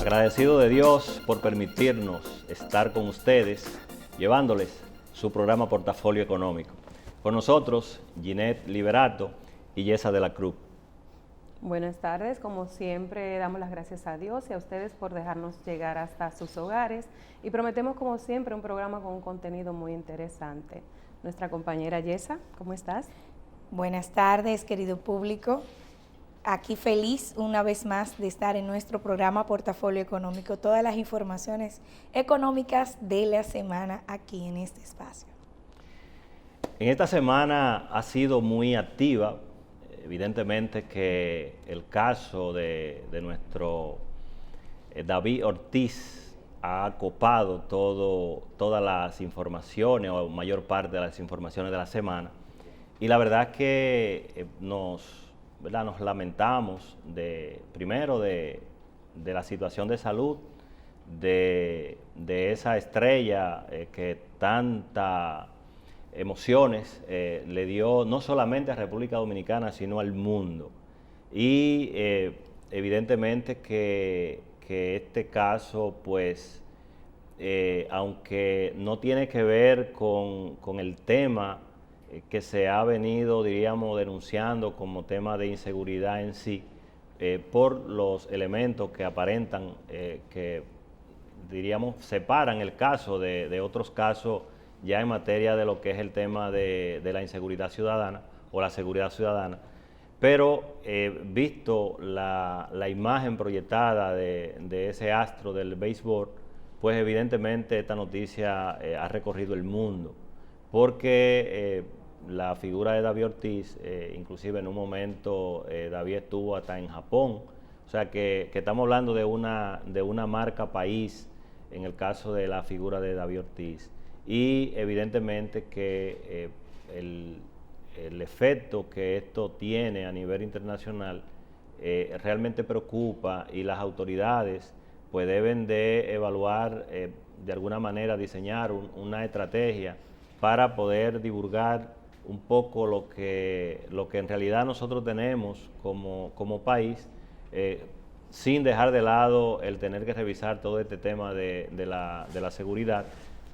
Agradecido de Dios por permitirnos estar con ustedes, llevándoles su programa Portafolio Económico. Con nosotros, Ginette Liberato y Yesa de la Cruz. Buenas tardes, como siempre damos las gracias a Dios y a ustedes por dejarnos llegar hasta sus hogares y prometemos como siempre un programa con un contenido muy interesante. Nuestra compañera Yesa, ¿cómo estás? Buenas tardes, querido público. Aquí feliz una vez más de estar en nuestro programa Portafolio Económico. Todas las informaciones económicas de la semana aquí en este espacio. En esta semana ha sido muy activa. Evidentemente que el caso de nuestro David Ortiz ha copado todas las informaciones o mayor parte de las informaciones de la semana. Y la verdad que nos lamentamos primero de la situación de salud de esa estrella que tantas emociones le dio no solamente a República Dominicana, sino al mundo. Y evidentemente que este caso, pues, aunque no tiene que ver con el tema que se ha venido, diríamos, denunciando como tema de inseguridad en sí, por los elementos que aparentan, que diríamos, separan el caso de otros casos ya en materia de lo que es el tema de la inseguridad ciudadana o la seguridad ciudadana. Pero visto la imagen proyectada de ese astro del béisbol, pues evidentemente esta noticia ha recorrido el mundo, porque la figura de David Ortiz, inclusive en un momento David estuvo hasta en Japón, o sea que estamos hablando de una marca país en el caso de la figura de David Ortiz, y evidentemente que el efecto que esto tiene a nivel internacional realmente preocupa, y las autoridades pues deben de evaluar, de alguna manera diseñar una estrategia para poder divulgar un poco lo que en realidad nosotros tenemos como país, sin dejar de lado el tener que revisar todo este tema de la seguridad,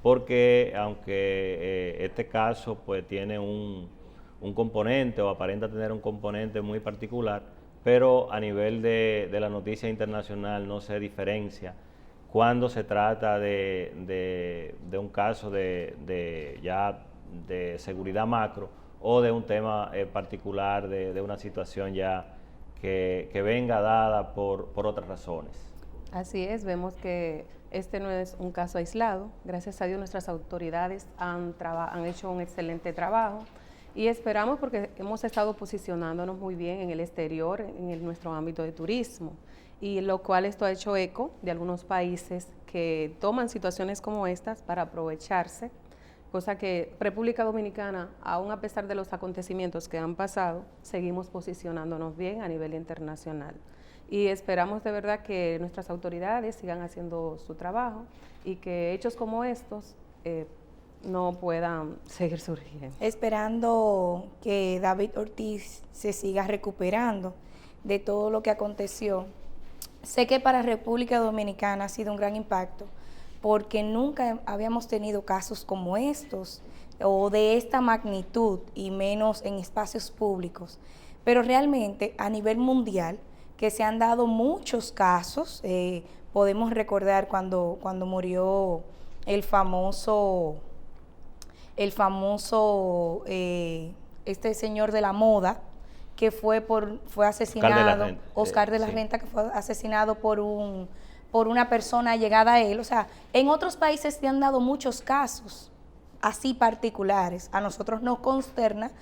porque aunque este caso pues tiene un componente o aparenta tener un componente muy particular, pero a nivel de la noticia internacional no se diferencia cuando se trata de un caso de seguridad macro o de un tema particular de una situación ya que venga dada por otras razones. Así es, vemos que este no es un caso aislado. Gracias a Dios nuestras autoridades han hecho un excelente trabajo y esperamos, porque hemos estado posicionándonos muy bien en el exterior, en nuestro ámbito de turismo, y lo cual esto ha hecho eco de algunos países que toman situaciones como estas para aprovecharse, cosa que República Dominicana, aún a pesar de los acontecimientos que han pasado, seguimos posicionándonos bien a nivel internacional. Y esperamos de verdad que nuestras autoridades sigan haciendo su trabajo y que hechos como estos no puedan seguir surgiendo. Esperando que David Ortiz se siga recuperando de todo lo que aconteció. Sé que para República Dominicana ha sido un gran impacto, porque nunca habíamos tenido casos como estos o de esta magnitud, y menos en espacios públicos. Pero realmente a nivel mundial, que se han dado muchos casos, podemos recordar cuando murió el famoso este señor de la moda, que fue asesinado, Oscar de la Renta, que fue asesinado por una persona llegada a él. O sea, en otros países se han dado muchos casos así particulares. A nosotros nos consterna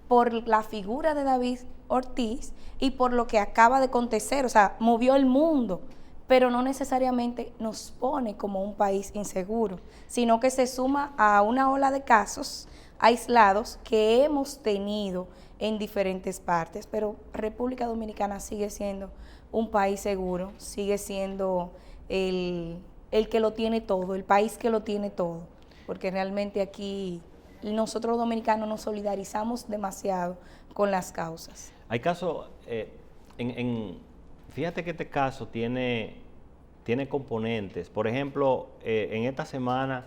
por la figura de David Ortiz y por lo que acaba de acontecer. O sea, movió el mundo, pero no necesariamente nos pone como un país inseguro, sino que se suma a una ola de casos aislados que hemos tenido en diferentes partes. Pero República Dominicana sigue siendo un país seguro, sigue siendo el que lo tiene todo, el país que lo tiene todo, porque realmente aquí nosotros los dominicanos nos solidarizamos demasiado con las causas. Hay casos, fíjate que este caso tiene tiene componentes. Por ejemplo, en esta semana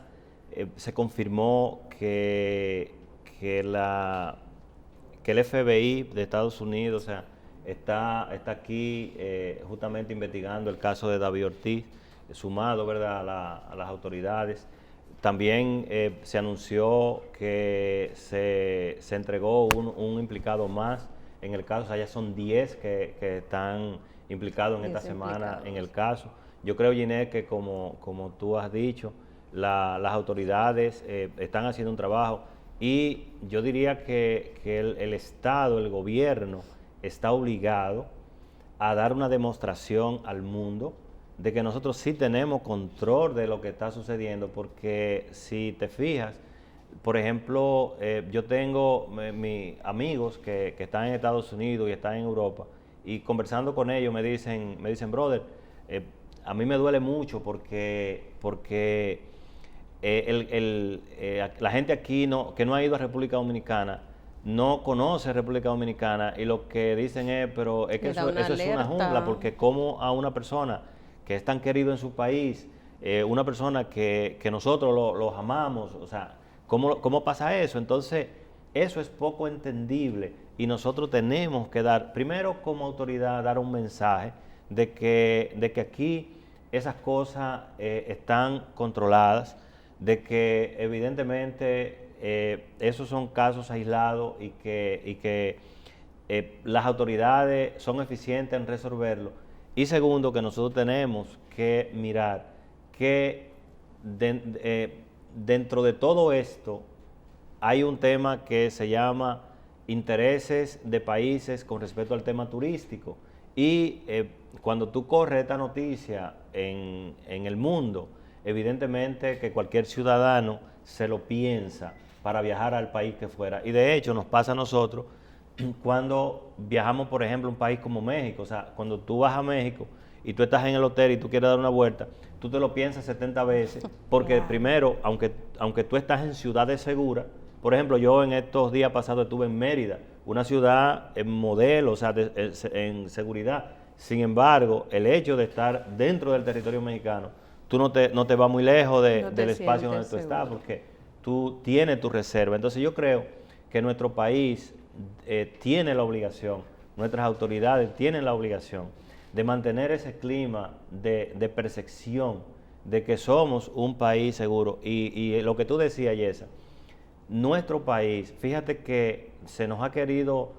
se confirmó que el FBI de Estados Unidos, o sea, está aquí justamente investigando el caso de David Ortiz, sumado, ¿verdad?, a las autoridades. También se anunció que se entregó un implicado más en el caso, o sea, ya son 10 que están implicados en esta semana en el caso. Yo creo, Ginette, que como tú has dicho, las autoridades están haciendo un trabajo y yo diría que el Estado, el gobierno, está obligado a dar una demostración al mundo de que nosotros sí tenemos control de lo que está sucediendo, porque si te fijas, por ejemplo, yo tengo mis amigos que están en Estados Unidos y están en Europa, y conversando con ellos me dicen, brother, a mí me duele mucho porque la gente aquí que no ha ido a República Dominicana no conoce República Dominicana, y lo que dicen es, pero es que eso es una jungla, porque como a una persona que es tan querido en su país, una persona que nosotros los amamos, o sea, ¿cómo pasa eso? Entonces, eso es poco entendible, y nosotros tenemos que dar, primero como autoridad, dar un mensaje de que aquí esas cosas están controladas, de que evidentemente esos son casos aislados y que las autoridades son eficientes en resolverlo. Y segundo, que nosotros tenemos que mirar que dentro de todo esto hay un tema que se llama intereses de países con respecto al tema turístico. Y cuando tú corres esta noticia en el mundo, evidentemente que cualquier ciudadano se lo piensa para viajar al país que fuera. Y de hecho nos pasa a nosotros cuando viajamos, por ejemplo, a un país como México. O sea, cuando tú vas a México y tú estás en el hotel y tú quieres dar una vuelta, tú te lo piensas 70 veces, porque primero, aunque tú estás en ciudades seguras, por ejemplo, yo en estos días pasados estuve en Mérida, una ciudad en modelo, o sea, en seguridad. Sin embargo, el hecho de estar dentro del territorio mexicano, tú no te vas muy lejos del espacio donde tú estás, porque tú tienes tu reserva. Entonces yo creo que nuestro país tiene la obligación, nuestras autoridades tienen la obligación de mantener ese clima de percepción de que somos un país seguro. Y lo que tú decías, Yesa, nuestro país, fíjate que se nos ha querido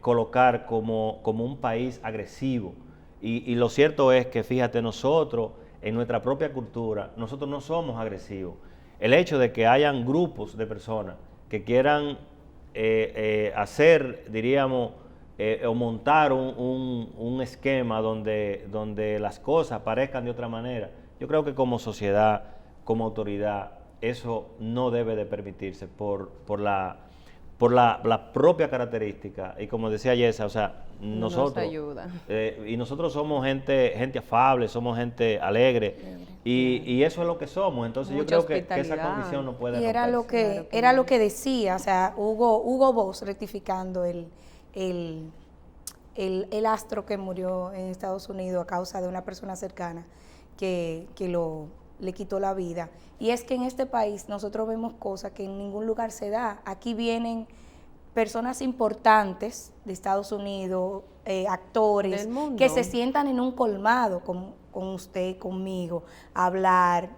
colocar como un país agresivo. Y lo cierto es que, fíjate, nosotros, en nuestra propia cultura, nosotros no somos agresivos. El hecho de que hayan grupos de personas que quieran hacer, diríamos, o montar un esquema donde las cosas parezcan de otra manera, yo creo que como sociedad, como autoridad, eso no debe de permitirse por la propia característica. Y como decía Yesa, o sea, nosotros ayuda. Y nosotros somos gente afable, somos gente alegre, y eso es lo que somos. Entonces yo creo que esa condición no puede romperse. Era lo que decía, o sea, Hugo Boss rectificando el astro que murió en Estados Unidos a causa de una persona cercana que le quitó la vida. Y es que en este país nosotros vemos cosas que en ningún lugar se da. Aquí vienen personas importantes de Estados Unidos, actores, que se sientan en un colmado con usted, conmigo, a hablar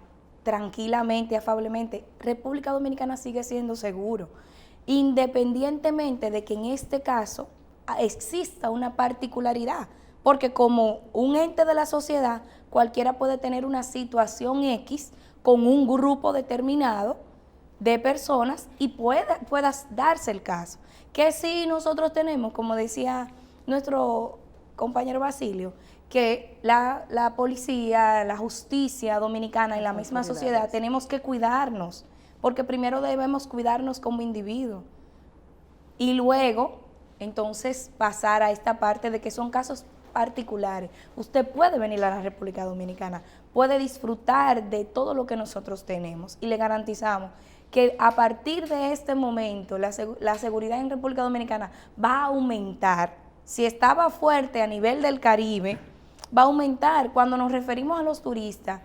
tranquilamente, afablemente. República Dominicana sigue siendo seguro, independientemente de que en este caso exista una particularidad, porque como un ente de la sociedad, cualquiera puede tener una situación X con un grupo determinado de personas y pueda darse el caso. Que si nosotros tenemos, como decía nuestro compañero Basilio, que la policía, la justicia dominicana y la misma sociedad tenemos que cuidarnos, porque primero debemos cuidarnos como individuos y luego entonces pasar a esta parte de que son casos particulares. Usted puede venir a la República Dominicana, puede disfrutar de todo lo que nosotros tenemos y le garantizamos que a partir de este momento la seguridad en República Dominicana va a aumentar. Si estaba fuerte a nivel del Caribe, va a aumentar. Cuando nos referimos a los turistas,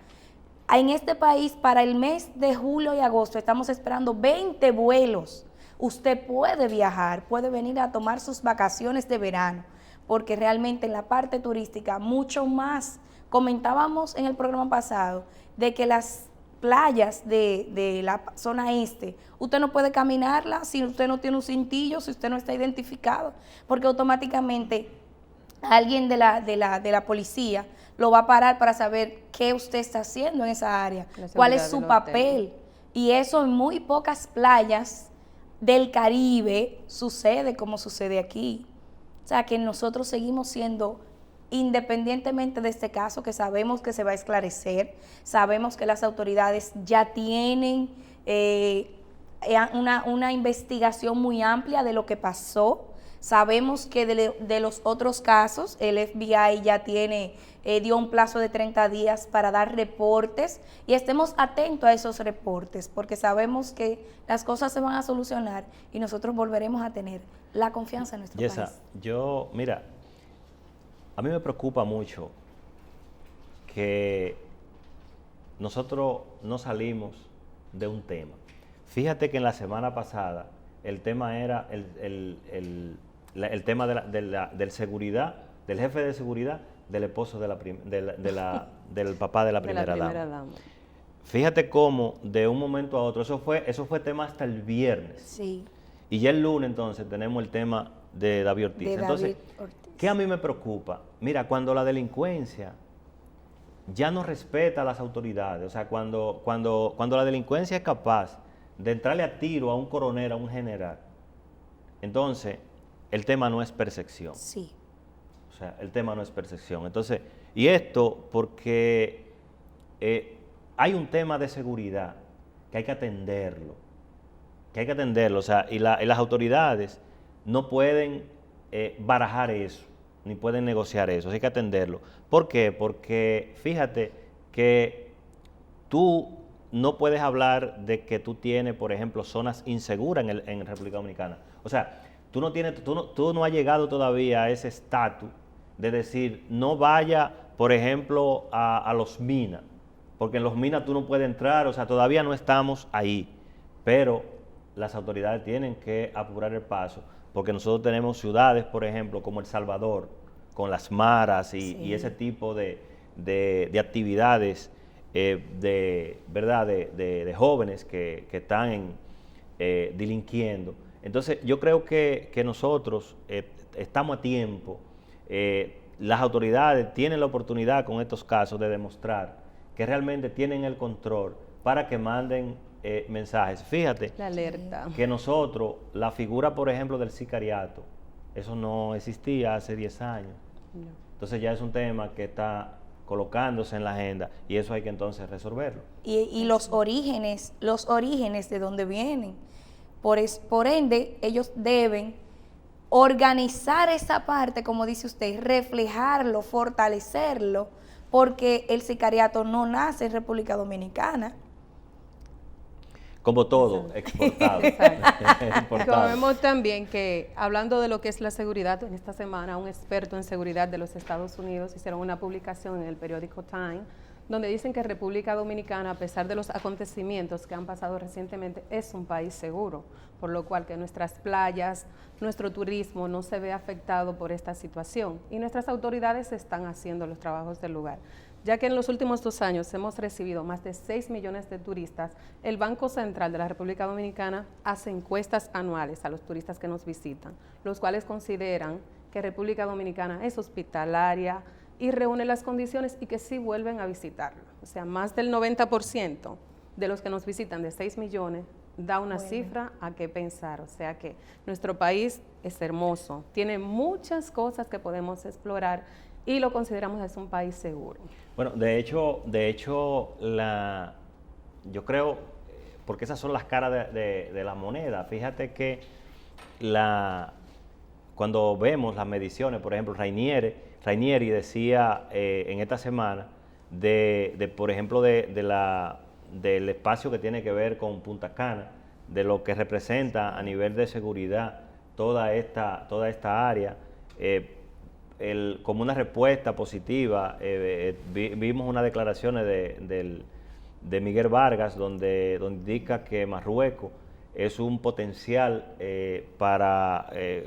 en este país para el mes de julio y agosto estamos esperando 20 vuelos. Usted puede viajar, puede venir a tomar sus vacaciones de verano, porque realmente en la parte turística mucho más. Comentábamos en el programa pasado de que las playas de la zona este, usted no puede caminarla si usted no tiene un cintillo, si usted no está identificado, porque automáticamente alguien de la policía lo va a parar para saber qué usted está haciendo en esa área, cuál es su papel. Y eso en muy pocas playas del Caribe sucede como sucede aquí. O sea, que nosotros seguimos siendo, independientemente de este caso, que sabemos que se va a esclarecer, sabemos que las autoridades ya tienen una investigación muy amplia de lo que pasó. Sabemos que de los otros casos, el FBI ya dio un plazo de 30 días para dar reportes y estemos atentos a esos reportes porque sabemos que las cosas se van a solucionar y nosotros volveremos a tener la confianza en nuestro país. Mira, a mí me preocupa mucho que nosotros no salimos de un tema. Fíjate que en la semana pasada el tema era el tema del seguridad, del jefe de seguridad, del esposo del papá de la primera dama. Fíjate cómo de un momento a otro, eso fue tema hasta el viernes. Sí. Y ya el lunes entonces tenemos el tema de David Ortiz. Entonces, ¿qué a mí me preocupa? Mira, cuando la delincuencia ya no respeta a las autoridades, o sea, cuando la delincuencia es capaz de entrarle a tiro a un coronel, a un general, entonces el tema no es percepción. Sí. O sea, el tema no es percepción. Entonces, y esto porque hay un tema de seguridad que hay que atenderlo. O sea, y las autoridades no pueden barajar eso, ni pueden negociar eso, hay que atenderlo. ¿Por qué? Porque fíjate que tú no puedes hablar de que tú tienes, por ejemplo, zonas inseguras en República Dominicana. O sea, tú no has llegado todavía a ese estatus de decir, no vaya, por ejemplo, a Los Minas, porque en Los Minas tú no puedes entrar, o sea, todavía no estamos ahí, pero las autoridades tienen que apurar el paso, porque nosotros tenemos ciudades, por ejemplo, como El Salvador, con las maras y ese tipo de actividades de jóvenes que están delinquiendo. Entonces, yo creo que nosotros estamos a tiempo. Las autoridades tienen la oportunidad con estos casos de demostrar que realmente tienen el control para que manden mensajes. Fíjate la alerta. Que nosotros, la figura, por ejemplo, del sicariato, eso no existía hace 10 años. No. Entonces ya es un tema que está colocándose en la agenda y eso hay que entonces resolverlo. Y los orígenes de dónde vienen. Por ende, ellos deben organizar esa parte, como dice usted, reflejarlo, fortalecerlo, porque el sicariato no nace en República Dominicana. Como todo, exportado. Como vemos también que, hablando de lo que es la seguridad, en esta semana un experto en seguridad de los Estados Unidos hicieron una publicación en el periódico Time, donde dicen que República Dominicana, a pesar de los acontecimientos que han pasado recientemente, es un país seguro, por lo cual que nuestras playas, nuestro turismo no se ve afectado por esta situación y nuestras autoridades están haciendo los trabajos del lugar. Ya que en los últimos 2 años hemos recibido más de 6 millones de turistas, el Banco Central de la República Dominicana hace encuestas anuales a los turistas que nos visitan, los cuales consideran que República Dominicana es hospitalaria y reúne las condiciones y que sí vuelven a visitarlo. O sea, más del 90% de los que nos visitan, de 6 millones, da una cifra a qué pensar. O sea que nuestro país es hermoso, tiene muchas cosas que podemos explorar y lo consideramos es un país seguro. Bueno, de hecho, yo creo, porque esas son las caras de la moneda. Fíjate que cuando vemos las mediciones, por ejemplo, Rainieri decía en esta semana por ejemplo, del espacio que tiene que ver con Punta Cana, de lo que representa a nivel de seguridad toda esta área. como una respuesta positiva. Vimos unas declaraciones de Miguel Vargas donde indica que Marruecos es un potencial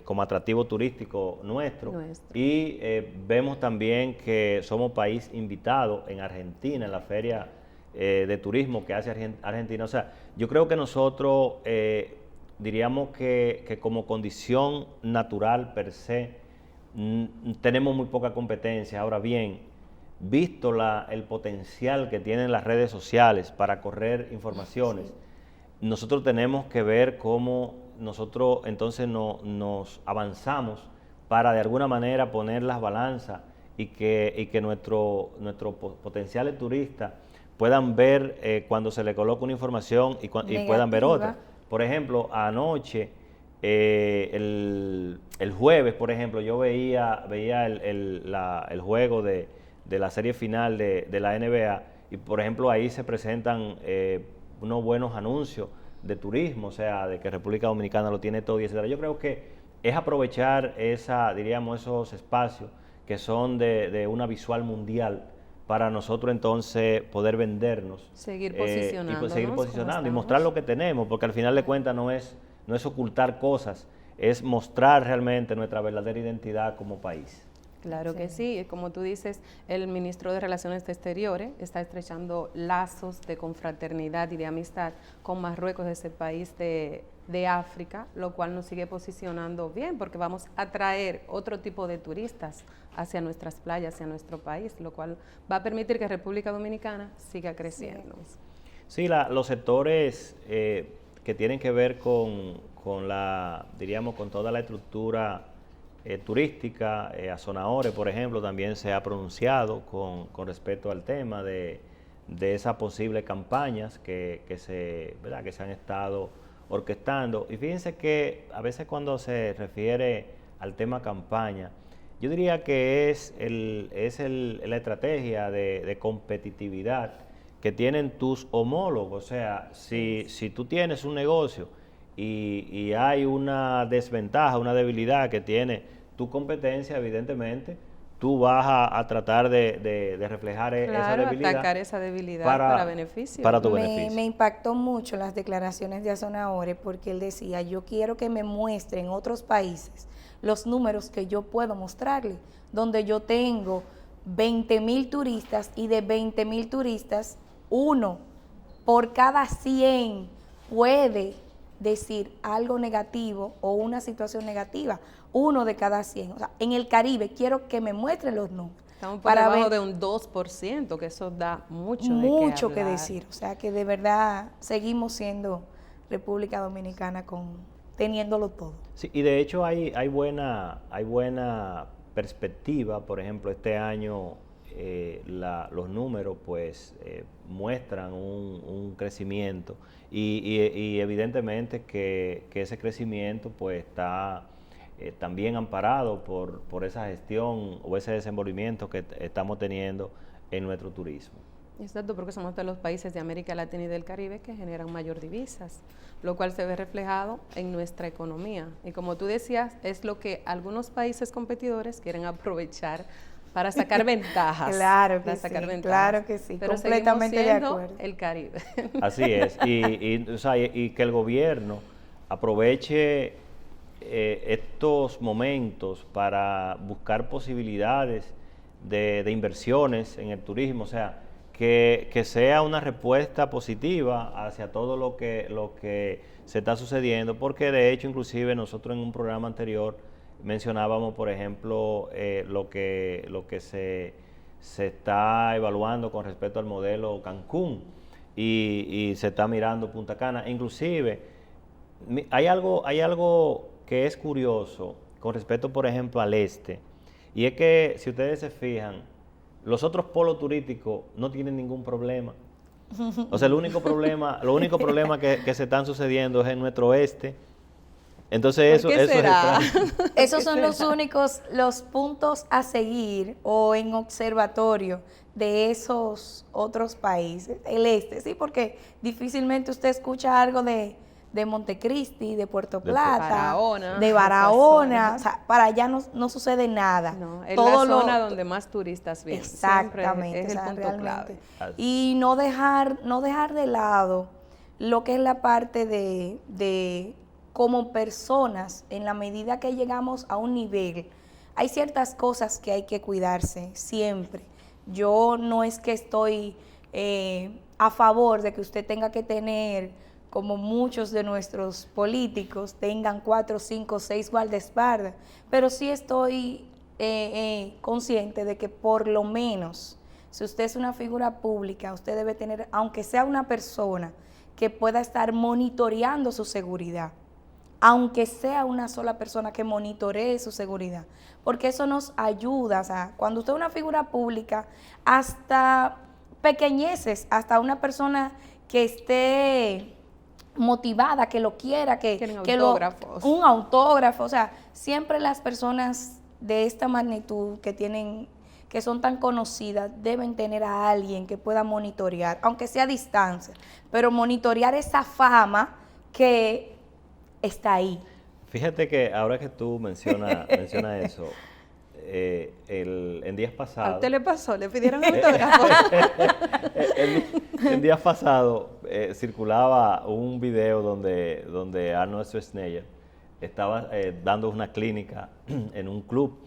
como atractivo turístico nuestro. Y vemos también que somos país invitado en Argentina, en la feria de turismo que hace Argentina. O sea, yo creo que nosotros diríamos que como condición natural per se tenemos muy poca competencia. Ahora bien, visto el potencial que tienen las redes sociales para correr informaciones, sí, nosotros tenemos que ver cómo nosotros entonces nos avanzamos para de alguna manera poner las balanzas y que nuestros potenciales turistas puedan ver cuando se le coloca una información y puedan ver otra. Por ejemplo, anoche, el jueves, por ejemplo, yo veía el juego de la serie final de la NBA y, por ejemplo, ahí se presentan unos buenos anuncios de turismo, o sea, de que República Dominicana lo tiene todo y etcétera. Yo creo que es aprovechar esos espacios que son de una visual mundial para nosotros entonces poder vendernos. Seguir posicionando. Y seguir posicionando y mostrar lo que tenemos, porque al final de cuentas no es ocultar cosas, es mostrar realmente nuestra verdadera identidad como país. Claro que sí, como tú dices, el ministro de Relaciones Exteriores está estrechando lazos de confraternidad y de amistad con Marruecos, ese país de África, lo cual nos sigue posicionando bien porque vamos a traer otro tipo de turistas hacia nuestras playas, hacia nuestro país, lo cual va a permitir que República Dominicana siga creciendo. Sí, los sectores que tienen que ver con toda la estructura turística, Azonadores, por ejemplo, también se ha pronunciado con respecto al tema de esas posibles campañas que se han estado orquestando. Y fíjense que a veces cuando se refiere al tema campaña, yo diría que es la estrategia de competitividad que tienen tus homólogos. O sea, si tú tienes un negocio y hay una desventaja, una debilidad que tiene tu competencia, evidentemente, tú vas a tratar de reflejar esa debilidad. Atacar esa debilidad para beneficio. Para tu beneficio. Me impactó mucho las declaraciones de Azonadores porque él decía, yo quiero que me muestren otros países los números que yo puedo mostrarle, donde yo tengo 20,000 turistas y de 20,000 turistas, 1 por cada 100 puede decir algo negativo o una situación negativa, 1 de cada 100. O sea, en el Caribe quiero que me muestren los números. Estamos por debajo de un 2%, que eso da mucho que decir. O sea, que de verdad seguimos siendo República Dominicana teniéndolo todo. Sí, y de hecho hay buena perspectiva. Por ejemplo, este año los números pues muestran un crecimiento y evidentemente que ese crecimiento pues está también amparado por esa gestión o ese desenvolvimiento que estamos teniendo en nuestro turismo. Exacto, porque somos de los países de América Latina y del Caribe que generan mayor divisas, lo cual se ve reflejado en nuestra economía. Y como tú decías, es lo que algunos países competidores quieren aprovechar para sacar ventajas. Claro que sí, pero completamente de acuerdo. El Caribe. Así es, y que el gobierno aproveche estos momentos para buscar posibilidades de inversiones en el turismo, o sea, que sea una respuesta positiva hacia todo lo que se está sucediendo, porque de hecho inclusive nosotros en un programa anterior mencionábamos, por ejemplo, lo que se está evaluando con respecto al modelo Cancún y se está mirando Punta Cana. Inclusive hay algo que es curioso con respecto, por ejemplo, al este, y es que si ustedes se fijan, los otros polos turísticos no tienen ningún problema. O sea, el único problema que se están sucediendo es en nuestro oeste. Entonces esos son los puntos a seguir o en observatorio de esos otros países, el este, sí, porque difícilmente usted escucha algo de de Montecristi, de Puerto Plata, Barahona, de Barahona, o sea, para allá no sucede nada. No, es la zona donde más turistas vienen. Exactamente, Es el punto clave. Y no dejar de lado lo que es la parte de como personas, en la medida que llegamos a un nivel, hay ciertas cosas que hay que cuidarse siempre. Yo no es que estoy a favor de que usted tenga que tener, como muchos de nuestros políticos, tengan 4, 5, 6 guardaespaldas, pero sí estoy consciente de que por lo menos, si usted es una figura pública, usted debe tener, aunque sea una persona que pueda estar monitoreando su seguridad, aunque sea una sola persona que monitoree su seguridad, porque eso nos ayuda. O sea, cuando usted es una figura pública, hasta pequeñeces, hasta una persona que esté motivada, que lo quiera, un autógrafo, o sea, siempre las personas de esta magnitud que son tan conocidas, deben tener a alguien que pueda monitorear, aunque sea a distancia, pero monitorear esa fama que está ahí. Fíjate que ahora que tú mencionas eso, en días pasados... ¿A usted le pasó? ¿Le pidieron autógrafo? En días pasados circulaba un video donde Arnold Schwarzenegger estaba dando una clínica en un club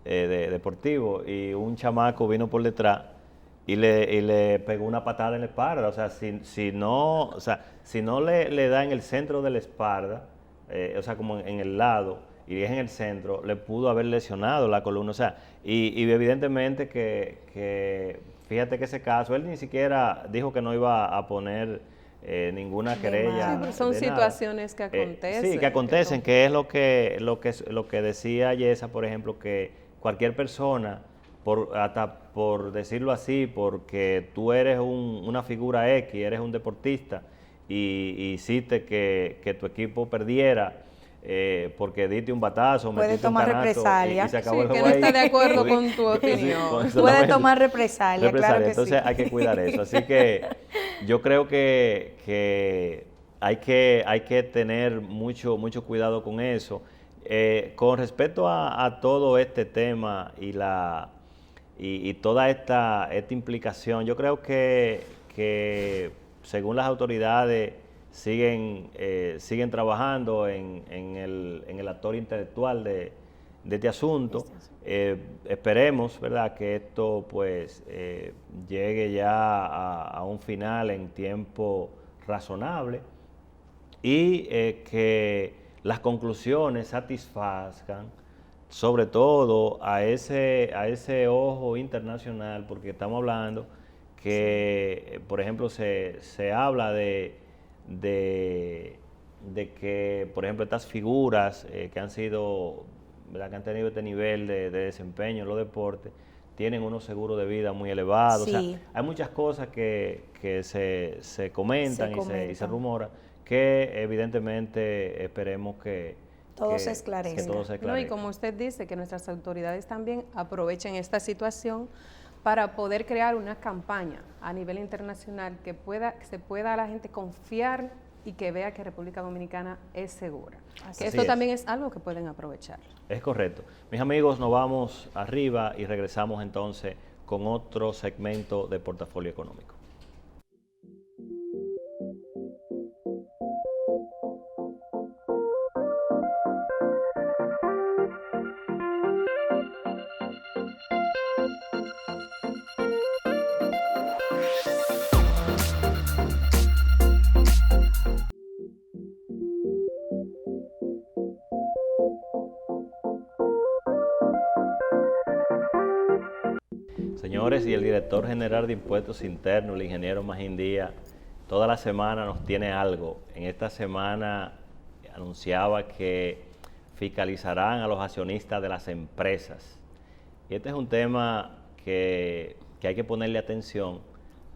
deportivo, y un chamaco vino por detrás y le pegó una patada en la espalda. O sea, si no le da en el centro de la espalda, o sea, como en el lado, y es en el centro, le pudo haber lesionado la columna. O sea, y evidentemente que fíjate que ese caso, él ni siquiera dijo que no iba a poner ninguna querella. Sí, pero son situaciones que acontecen. Sí, que acontecen, que es lo que decía Yesa, por ejemplo, que cualquier persona, hasta por decirlo así, porque tú eres una figura X, eres un deportista, y hiciste que tu equipo perdiera, porque diste un batazo, puede metiste un tomar canasto represalia. y se acabó el que juego no ahí. está de acuerdo con tu opinión. Puede tomar represalia, claro que entonces sí. hay que cuidar eso. Así que yo creo que hay que tener mucho cuidado con eso. Con respecto a todo este tema y toda esta implicación, yo creo que según las autoridades siguen trabajando en el actor intelectual de este asunto. Esperemos, ¿verdad?, que esto pues llegue ya a un final en tiempo razonable, y que las conclusiones satisfazcan sobre todo a ese ojo internacional, porque estamos hablando que, por ejemplo, se habla de que, por ejemplo, estas figuras que han sido, ¿verdad?, que han tenido este nivel de desempeño en los deportes, tienen unos seguros de vida muy elevados. Sí. O sea, hay muchas cosas que se comentan y se rumoran, que evidentemente esperemos que todo se esclarezca. No, y como usted dice, que nuestras autoridades también aprovechen esta situación para poder crear una campaña a nivel internacional que se pueda la gente confiar y que vea que República Dominicana es segura. Que esto también es algo que pueden aprovechar. Es correcto. Mis amigos, nos vamos arriba y regresamos entonces con otro segmento de Portafolio Económico. Señores, y el director general de Impuestos Internos, el ingeniero Magín Díaz, toda la semana nos tiene algo. En esta semana anunciaba que fiscalizarán a los accionistas de las empresas. Y este es un tema que hay que ponerle atención,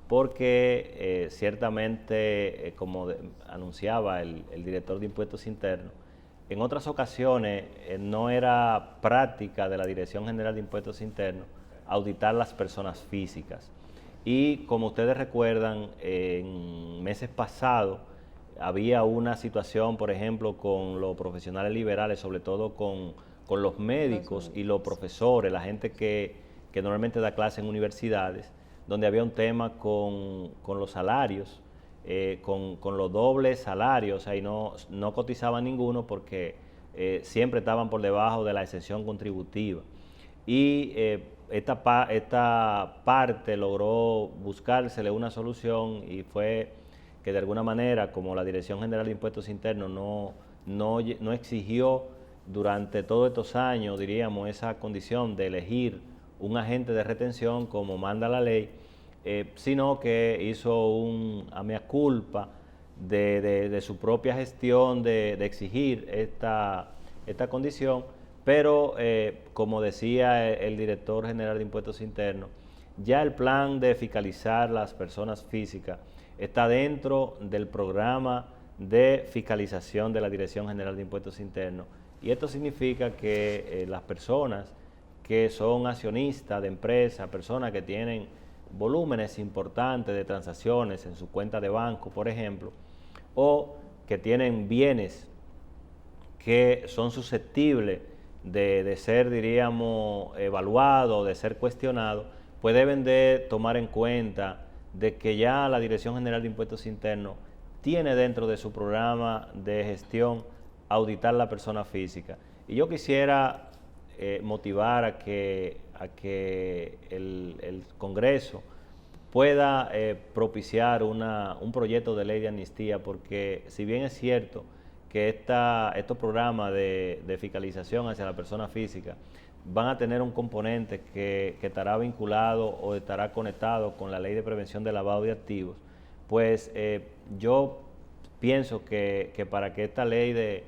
porque ciertamente, como anunciaba el director de Impuestos Internos, en otras ocasiones no era práctica de la Dirección General de Impuestos Internos auditar las personas físicas. Y como ustedes recuerdan, en meses pasados había una situación, por ejemplo, con los profesionales liberales, sobre todo con los médicos y los profesores, la gente que normalmente da clases en universidades, donde había un tema con los salarios, con los dobles salarios, o sea, y no cotizaban ninguno porque siempre estaban por debajo de la exención contributiva. Y esta parte logró buscársele una solución y fue que de alguna manera, como la Dirección General de Impuestos Internos no exigió durante todos estos años, diríamos, esa condición de elegir un agente de retención como manda la ley, sino que hizo a mea culpa de su propia gestión de exigir esta condición, pero como decía el director general de Impuestos Internos, ya el plan de fiscalizar las personas físicas está dentro del programa de fiscalización de la Dirección General de Impuestos Internos, y esto significa que las personas que son accionistas de empresas, personas que tienen volúmenes importantes de transacciones en su cuenta de banco, por ejemplo, o que tienen bienes que son susceptibles de ser, diríamos, evaluados, de ser cuestionados, pues deben de tomar en cuenta de que ya la Dirección General de Impuestos Internos tiene dentro de su programa de gestión auditar la persona física. Y yo quisiera motivar a que el Congreso pueda propiciar un proyecto de ley de amnistía, porque si bien es cierto que estos programas de fiscalización hacia la persona física van a tener un componente que estará vinculado o estará conectado con la ley de prevención de lavado de activos, pues yo pienso que para que esta ley de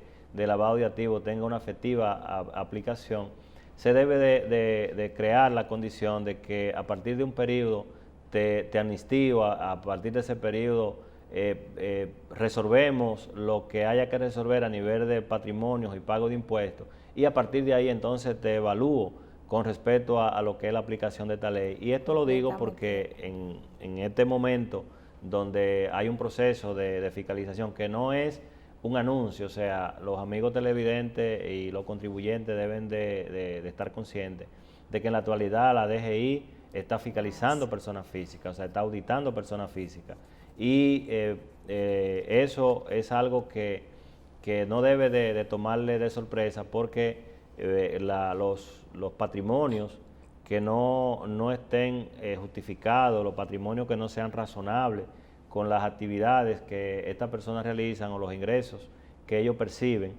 lavado de activos tenga una efectiva aplicación, se debe de crear la condición de que a partir de un periodo te amnistío, a partir de ese periodo resolvemos lo que haya que resolver a nivel de patrimonios y pago de impuestos, y a partir de ahí entonces te evalúo con respecto a lo que es la aplicación de esta ley. Y esto lo digo porque en este momento donde hay un proceso de fiscalización que no es un anuncio, o sea, los amigos televidentes y los contribuyentes deben de estar conscientes de que en la actualidad la DGI está fiscalizando personas físicas, o sea, está auditando personas físicas. Y eso es algo que no debe de tomarle de sorpresa, porque los patrimonios que no estén justificados, los patrimonios que no sean razonables con las actividades que estas personas realizan o los ingresos que ellos perciben,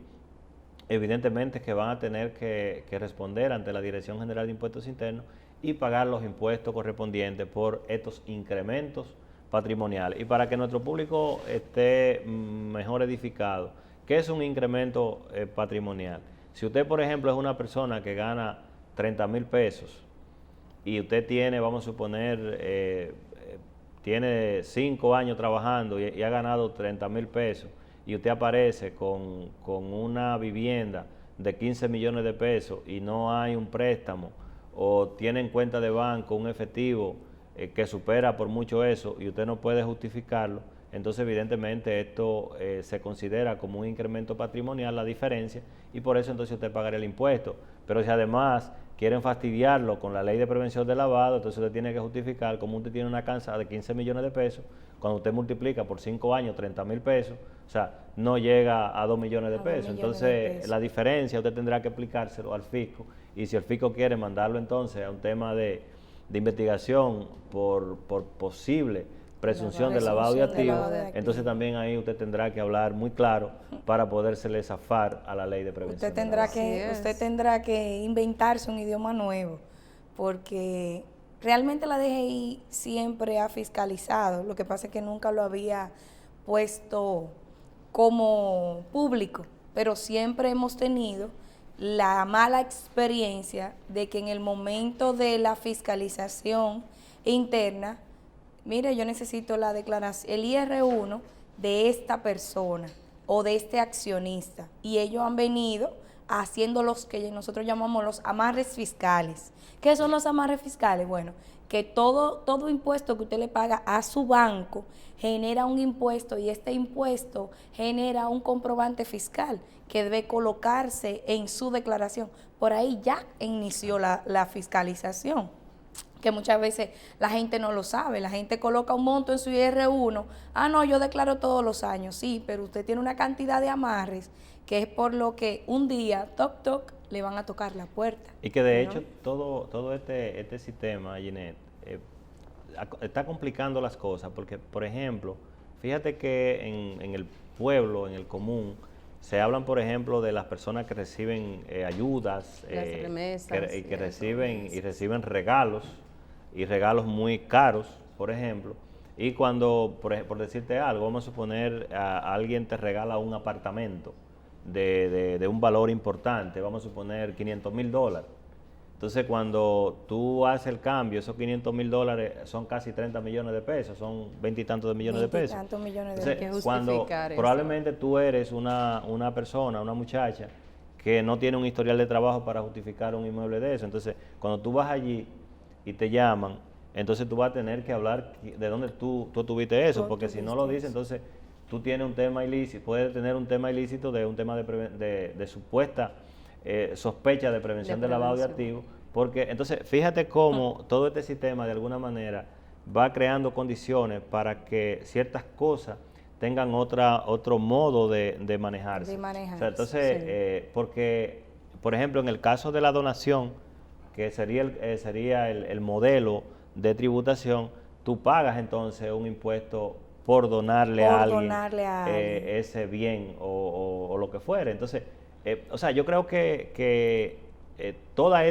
evidentemente que van a tener que responder ante la Dirección General de Impuestos Internos y pagar los impuestos correspondientes por estos incrementos patrimoniales. Y para que nuestro público esté mejor edificado, ¿qué es un incremento patrimonial? Si usted, por ejemplo, es una persona que gana 30,000 pesos y usted tiene, vamos a suponer, tiene 5 años trabajando y ha ganado 30,000 pesos, y usted aparece con una vivienda de 15 millones de pesos y no hay un préstamo, o tiene en cuenta de banco un efectivo que supera por mucho eso y usted no puede justificarlo, entonces evidentemente esto se considera como un incremento patrimonial, la diferencia, y por eso entonces usted pagará el impuesto. Pero si además quieren fastidiarlo con la ley de prevención del lavado, entonces usted tiene que justificar cómo usted tiene una cansa de 15 millones de pesos, cuando usted multiplica por 5 años 30,000 pesos, o sea, no llega a 2 millones de pesos. Entonces la diferencia usted tendrá que aplicárselo al fisco, y si el fisco quiere mandarlo entonces a un tema de investigación por posible presunción de lavado de activos, entonces también ahí usted tendrá que hablar muy claro para podérsele zafar a la ley de prevención. Usted tendrá que inventarse un idioma nuevo, porque realmente la DGI siempre ha fiscalizado, lo que pasa es que nunca lo había puesto como público, pero siempre hemos tenido la mala experiencia de que en el momento de la fiscalización interna, mire, yo necesito la declaración, el IR1 de esta persona o de este accionista, y ellos han venido haciendo los que nosotros llamamos los amarres fiscales. ¿Qué son los amarres fiscales? Bueno, que todo impuesto que usted le paga a su banco genera un impuesto y este impuesto genera un comprobante fiscal que debe colocarse en su declaración. Por ahí ya inició la fiscalización, que muchas veces la gente no lo sabe. La gente coloca un monto en su IR1, no, yo declaro todos los años, sí, pero usted tiene una cantidad de amarres que es por lo que un día, toc, toc, le van a tocar la puerta. Y que de hecho todo este sistema, Ginette, está complicando las cosas, porque, por ejemplo, fíjate que en el pueblo, en el común, se hablan, por ejemplo, de las personas que reciben ayudas, que reciben regalos, y regalos muy caros, por ejemplo, y cuando, por decirte algo, vamos a suponer a alguien te regala un apartamento de un valor importante, vamos a suponer $500,000. Entonces, cuando tú haces el cambio, esos $500,000 son casi 30 millones de pesos, son 20 y tantos de millones de pesos. Entonces, cuando probablemente tú eres una persona, una muchacha, que no tiene un historial de trabajo para justificar un inmueble de eso. Entonces, cuando tú vas allí y te llaman, entonces tú vas a tener que hablar de dónde tú tuviste eso, porque si no lo dices, entonces tú tienes un tema ilícito, puedes tener un tema ilícito de un tema de supuesta sospecha de prevención de lavado de activos, porque entonces fíjate cómo todo este sistema de alguna manera va creando condiciones para que ciertas cosas tengan otro modo de manejarse. O sea, entonces, porque, por ejemplo, en el caso de la donación, que sería el modelo de tributación, tú pagas entonces un impuesto por donarle a alguien ese bien o lo que fuere. Entonces, o sea, yo creo que toda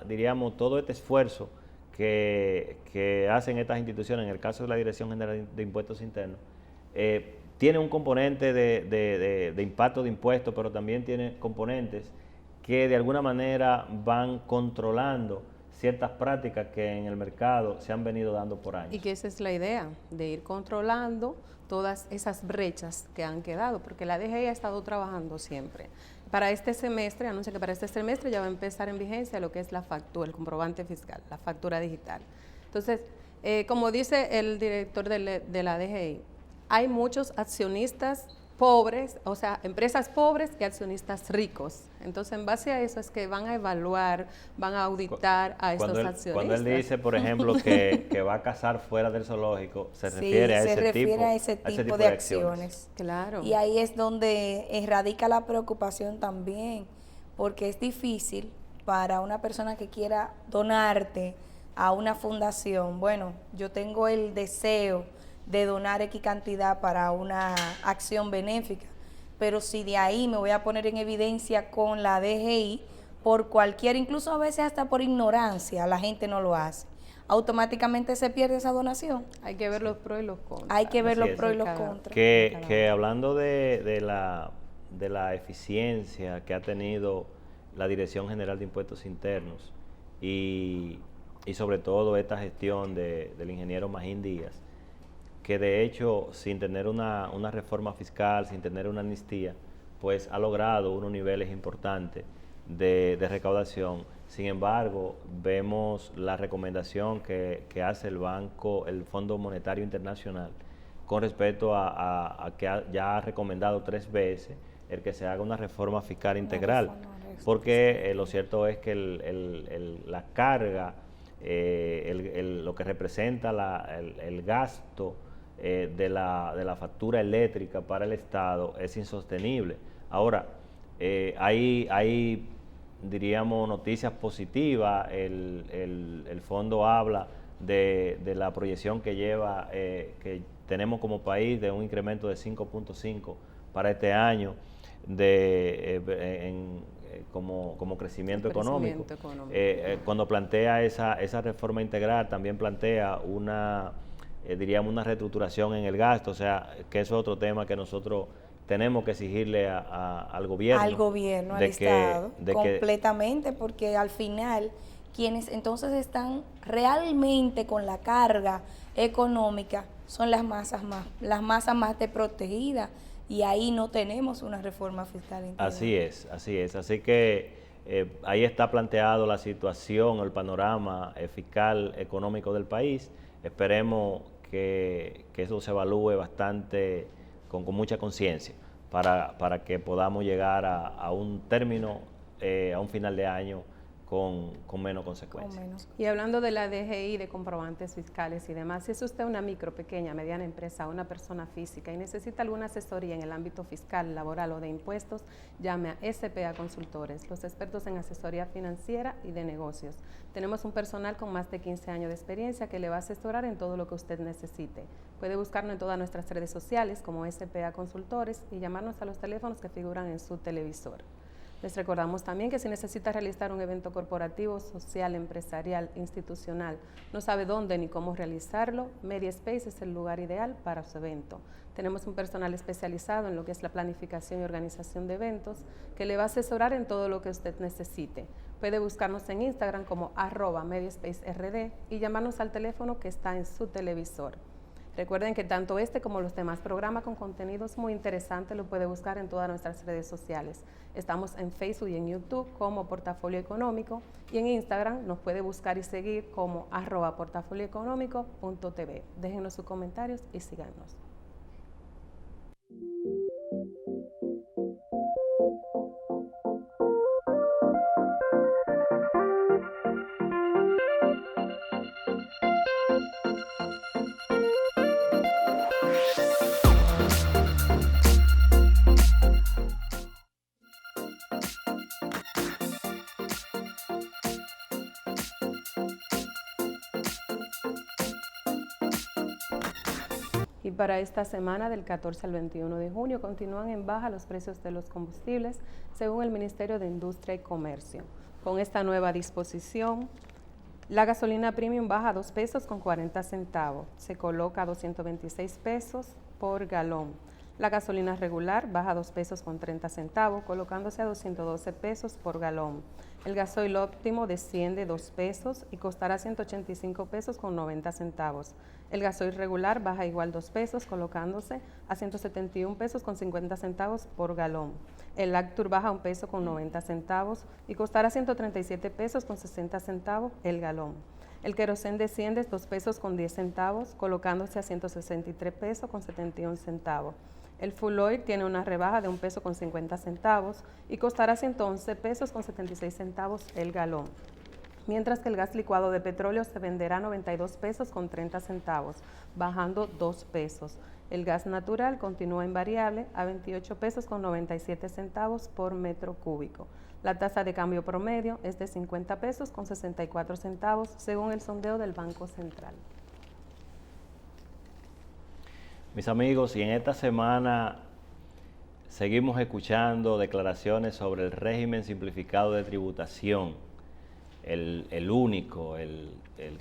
diríamos, todo este esfuerzo que hacen estas instituciones, en el caso de la Dirección General de Impuestos Internos, tiene un componente de impacto de impuestos, pero también tiene componentes que de alguna manera van controlando ciertas prácticas que en el mercado se han venido dando por años. Y que esa es la idea, de ir controlando todas esas brechas que han quedado, porque la DGI ha estado trabajando siempre. Para este semestre, anuncia que para este semestre ya va a empezar en vigencia lo que es la factura, el comprobante fiscal, la factura digital. Entonces, como dice el director de la DGI, hay muchos accionistas pobres, o sea, empresas pobres y accionistas ricos. Entonces, en base a eso es que van a evaluar, van a auditar a estos accionistas. Cuando él dice, por ejemplo, que va a cazar fuera del zoológico, se refiere a ese tipo de acciones. Claro. Y ahí es donde radica la preocupación también, porque es difícil para una persona que quiera donarte a una fundación. Bueno, yo tengo el deseo de donar X cantidad para una acción benéfica, pero si de ahí me voy a poner en evidencia con la DGI, por cualquier, incluso a veces hasta por ignorancia, la gente no lo hace, automáticamente se pierde esa donación. Hay que ver los pros y los contras. Hay que ver los pros y los contras. Que hablando de la eficiencia que ha tenido la Dirección General de Impuestos Internos y sobre todo esta gestión del ingeniero Magín Díaz, que de hecho, sin tener una reforma fiscal, sin tener una amnistía, pues ha logrado unos niveles importantes de recaudación. Sin embargo, vemos la recomendación que hace el Fondo Monetario Internacional con respecto a que ya ha recomendado 3 veces el que se haga una reforma fiscal integral, porque lo cierto es que la carga, lo que representa el gasto de la factura eléctrica para el Estado es insostenible. Ahora, hay diríamos, noticias positivas. El fondo habla de la proyección que lleva, que tenemos como país, de un incremento de 5.5 para este año como crecimiento económico. Cuando plantea esa reforma integral, también plantea diríamos una reestructuración en el gasto, o sea, que eso es otro tema que nosotros tenemos que exigirle al gobierno. Al gobierno, al Estado, completamente, porque al final quienes entonces están realmente con la carga económica son las masas más desprotegidas. y ahí no tenemos una reforma fiscal integral. Así es, así es. Así que ahí está planteado la situación, el panorama fiscal económico del país. Esperemos que eso se evalúe bastante con mucha conciencia para que podamos llegar a un término, a un final de año con menos consecuencias. Y hablando de la DGI, de comprobantes fiscales y demás, si es usted una micro, pequeña, mediana empresa, una persona física y necesita alguna asesoría en el ámbito fiscal, laboral o de impuestos, llame a SPA Consultores, los expertos en asesoría financiera y de negocios. Tenemos un personal con más de 15 años de experiencia que le va a asesorar en todo lo que usted necesite. Puede buscarnos en todas nuestras redes sociales como SPA Consultores y llamarnos a los teléfonos que figuran en su televisor. Les recordamos también que si necesita realizar un evento corporativo, social, empresarial, institucional, no sabe dónde ni cómo realizarlo, MediaSpace es el lugar ideal para su evento. Tenemos un personal especializado en lo que es la planificación y organización de eventos que le va a asesorar en todo lo que usted necesite. Puede buscarnos en Instagram como @MediaSpaceRD y llamarnos al teléfono que está en su televisor. Recuerden que tanto este como los demás programas con contenidos muy interesantes lo puede buscar en todas nuestras redes sociales. Estamos en Facebook y en YouTube como Portafolio Económico y en Instagram nos puede buscar y seguir como @portafolioeconómico.tv. Déjenos sus comentarios y síganos. Y para esta semana, del 14 al 21 de junio, continúan en baja los precios de los combustibles, según el Ministerio de Industria y Comercio. Con esta nueva disposición, la gasolina premium baja a 2 pesos con 40 centavos, se coloca a 226 pesos por galón. La gasolina regular baja a 2 pesos con 30 centavos, colocándose a 212 pesos por galón. El gasoil óptimo desciende 2 pesos y costará 185 pesos con 90 centavos. El gasoil regular baja igual 2 pesos, colocándose a 171 pesos con 50 centavos por galón. El Lactur baja 1 peso con 90 centavos y costará 137 pesos con 60 centavos el galón. El querosén desciende 2 pesos con 10 centavos, colocándose a 163 pesos con 71 centavos. El full oil tiene una rebaja de 1 peso con 50 centavos y costará 111 pesos con 76 centavos el galón. Mientras que el gas licuado de petróleo se venderá a 92 pesos con 30 centavos, bajando 2 pesos. El gas natural continúa invariable a 28 pesos con 97 centavos por metro cúbico. La tasa de cambio promedio es de 50 pesos con 64 centavos, según el sondeo del Banco Central. Mis amigos, y en esta semana seguimos escuchando declaraciones sobre el régimen simplificado de tributación, el único, el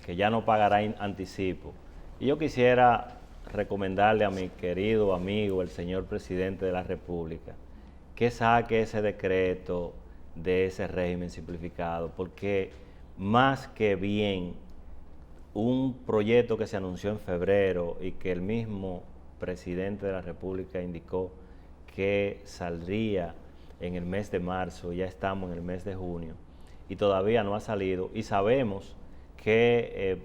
que ya no pagará anticipo. Y yo quisiera recomendarle a mi querido amigo, el señor presidente de la República, que saque ese decreto de ese régimen simplificado, porque más que bien, un proyecto que se anunció en febrero y que el mismo presidente de la República indicó que saldría en el mes de marzo, ya estamos en el mes de junio y todavía no ha salido, y sabemos que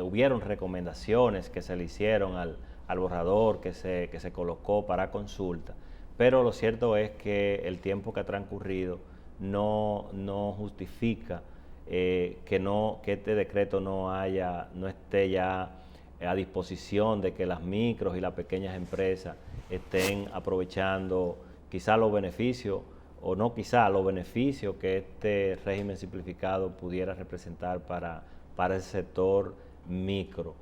hubieron recomendaciones que se le hicieron al borrador que se colocó para consulta, pero lo cierto es que el tiempo que ha transcurrido no justifica que este decreto no esté ya a disposición de que las micros y las pequeñas empresas estén aprovechando quizá los beneficios, o no quizá los beneficios que este régimen simplificado pudiera representar para el sector micro.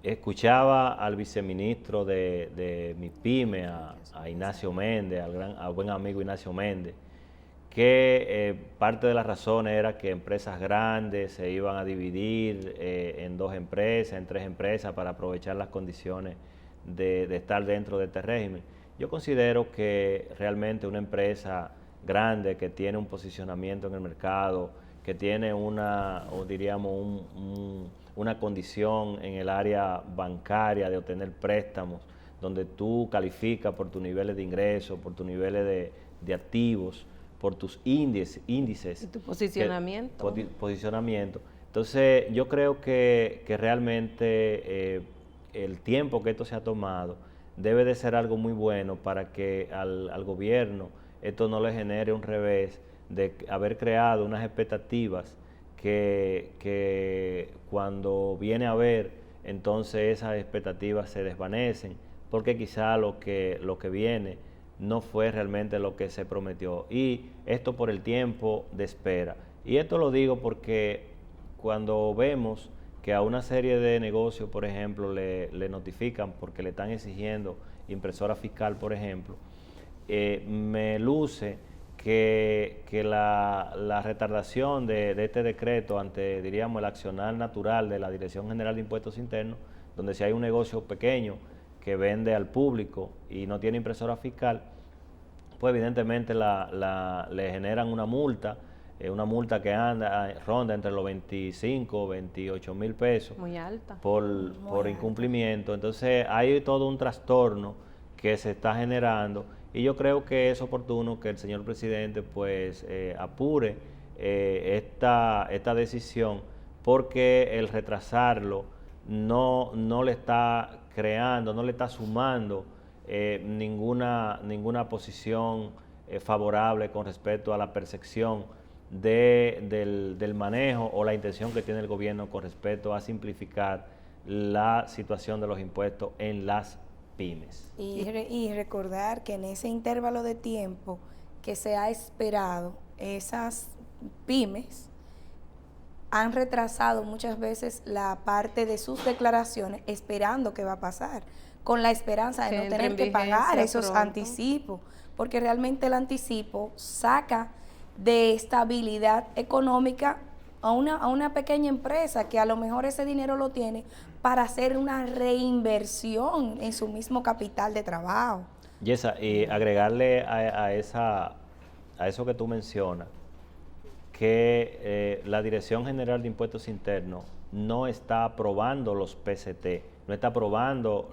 Escuchaba al viceministro de MIPYME, a Ignacio Méndez, al buen amigo Ignacio Méndez, que parte de las razones era que empresas grandes se iban a dividir en 2 empresas, en 3 empresas, para aprovechar las condiciones de estar dentro de este régimen. Yo considero que realmente una empresa grande que tiene un posicionamiento en el mercado, que tiene una una condición en el área bancaria de obtener préstamos, donde tú calificas por tus niveles de ingresos, por tus niveles de activos, por tus índices. Y tu posicionamiento. Posicionamiento. Entonces, yo creo que realmente el tiempo que esto se ha tomado debe de ser algo muy bueno para que al gobierno esto no le genere un revés de haber creado unas expectativas que cuando viene a ver, entonces esas expectativas se desvanecen, porque quizá lo que viene no fue realmente lo que se prometió. Y esto por el tiempo de espera. Y esto lo digo porque cuando vemos que a una serie de negocios, por ejemplo, le notifican porque le están exigiendo impresora fiscal, por ejemplo, me luce que la retardación de este decreto ante, diríamos, el accionar natural de la Dirección General de Impuestos Internos, donde si hay un negocio pequeño que vende al público y no tiene impresora fiscal, pues evidentemente le generan una multa que ronda entre los 25 28 mil pesos. Muy alta. Por incumplimiento. Entonces hay todo un trastorno que se está generando y yo creo que es oportuno que el señor presidente pues apure esta decisión, porque el retrasarlo no le está creando, no le está sumando ninguna posición favorable con respecto a la percepción del manejo o la intención que tiene el gobierno con respecto a simplificar la situación de los impuestos en las pymes. Y recordar que en ese intervalo de tiempo que se ha esperado, esas pymes han retrasado muchas veces la parte de sus declaraciones esperando qué va a pasar, con la esperanza de no tener que pagar esos anticipos, porque realmente el anticipo saca de estabilidad económica a una pequeña empresa que a lo mejor ese dinero lo tiene para hacer una reinversión en su mismo capital de trabajo. Yesa, y agregarle a eso que tú mencionas, que la Dirección General de Impuestos Internos no está aprobando los PCT, no está aprobando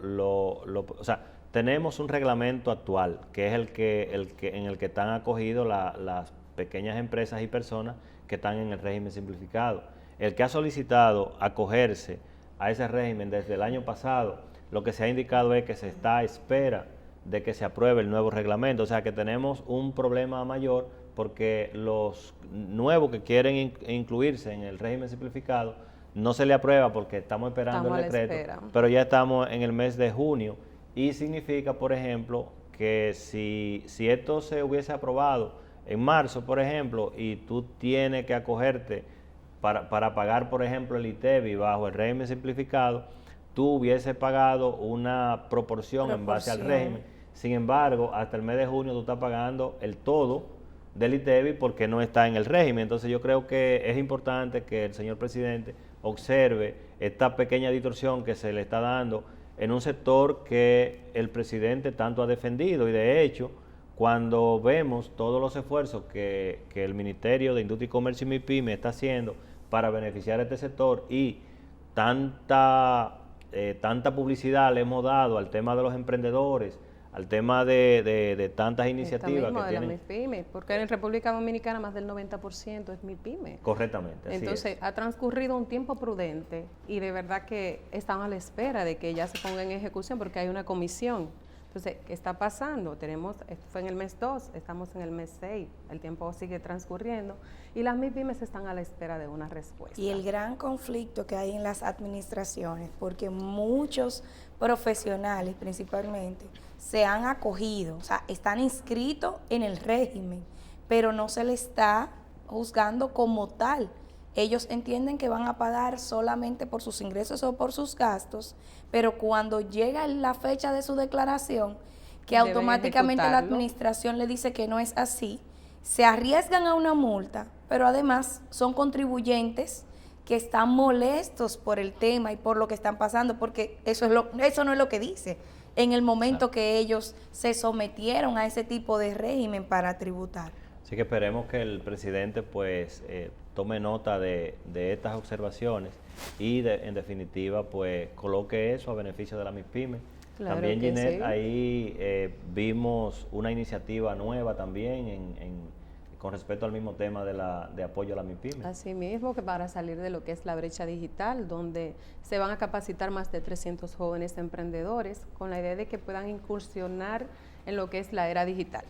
o sea, tenemos un reglamento actual que es en el que están acogidos las pequeñas empresas y personas que están en el régimen simplificado. El que ha solicitado acogerse a ese régimen desde el año pasado, lo que se ha indicado es que se está a espera de que se apruebe el nuevo reglamento, o sea que tenemos un problema mayor porque los nuevos que quieren incluirse en el régimen simplificado no se le aprueba porque estamos esperando el decreto, pero ya estamos en el mes de junio y significa, por ejemplo, que si esto se hubiese aprobado en marzo, por ejemplo, y tú tienes que acogerte para pagar, por ejemplo, el ITEVI bajo el régimen simplificado, tú hubieses pagado una proporción en base al régimen. Sin embargo, hasta el mes de junio tú estás pagando el todo del ITEVI porque no está en el régimen. Entonces yo creo que es importante que el señor presidente observe esta pequeña distorsión que se le está dando en un sector que el presidente tanto ha defendido, y de hecho, cuando vemos todos los esfuerzos que el Ministerio de Industria y Comercio y MIPYME está haciendo para beneficiar a este sector, y tanta publicidad le hemos dado al tema de los emprendedores, al tema de tantas iniciativas que tienen. Las MIPYME, porque en República Dominicana más del 90% es MIPYME. Correctamente. Entonces ha transcurrido un tiempo prudente y de verdad que están a la espera de que ya se ponga en ejecución porque hay una comisión. Entonces, ¿qué está pasando? Esto fue en el mes 2, estamos en el mes 6, el tiempo sigue transcurriendo y las MIPYMES están a la espera de una respuesta. Y el gran conflicto que hay en las administraciones, porque muchos profesionales principalmente se han acogido, o sea, están inscritos en el régimen, pero no se les está juzgando como tal. Ellos entienden que van a pagar solamente por sus ingresos o por sus gastos, pero cuando llega la fecha de su declaración, que automáticamente la administración le dice que no es así, se arriesgan a una multa, pero además son contribuyentes que están molestos por el tema y por lo que están pasando, porque eso no es lo que dice en el momento que ellos se sometieron a ese tipo de régimen para tributar. Así que esperemos que el presidente pues tome nota de estas observaciones y en definitiva pues coloque eso a beneficio de la MIPYME. Claro también que Ginette, sí. ahí vimos una iniciativa nueva también con respecto al mismo tema de apoyo a la MIPYME. Así mismo, que para salir de lo que es la brecha digital, donde se van a capacitar más de 300 jóvenes emprendedores con la idea de que puedan incursionar en lo que es la era digital.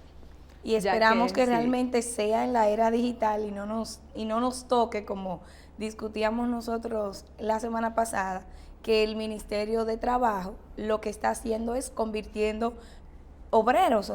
Y esperamos que sí, realmente sea en la era digital y no nos toque, como discutíamos nosotros la semana pasada, que el Ministerio de Trabajo lo que está haciendo es convirtiendo obreros,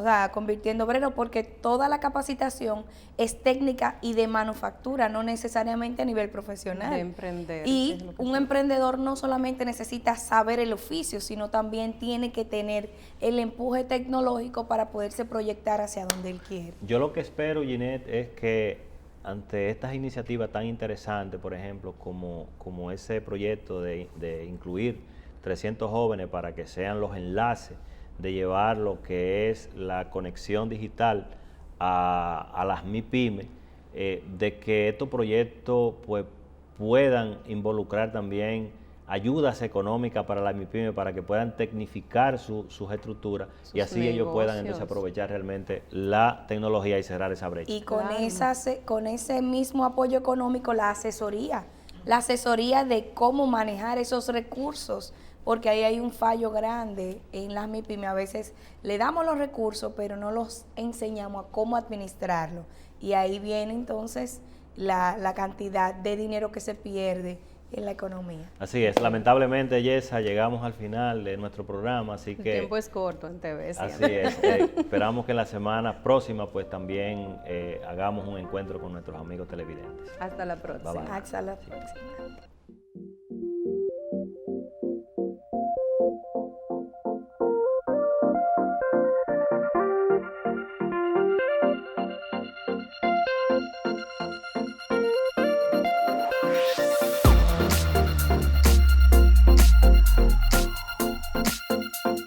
porque toda la capacitación es técnica y de manufactura, no necesariamente a nivel profesional. De emprender. Y un emprendedor no solamente necesita saber el oficio, sino también tiene que tener el empuje tecnológico para poderse proyectar hacia donde él quiere. Yo lo que espero, Ginette, es que ante estas iniciativas tan interesantes, por ejemplo, como ese proyecto de incluir 300 jóvenes para que sean los enlaces de llevar lo que es la conexión digital a las MIPYME, de que estos proyectos pues, puedan involucrar también ayudas económicas para las MIPYME para que puedan tecnificar sus estructuras y así negocios. ellos puedan entonces aprovechar realmente la tecnología y cerrar esa brecha. Y con ese mismo apoyo económico, la asesoría de cómo manejar esos recursos, porque ahí hay un fallo grande en las MIPYME. A veces le damos los recursos, pero no los enseñamos a cómo administrarlo. Y ahí viene entonces la cantidad de dinero que se pierde en la economía. Así es, lamentablemente, Yesa, llegamos al final de nuestro programa, así que... El tiempo es corto en TV. Así es, esperamos que la semana próxima pues también hagamos un encuentro con nuestros amigos televidentes. Hasta la próxima. Bye, bye. Hasta la próxima.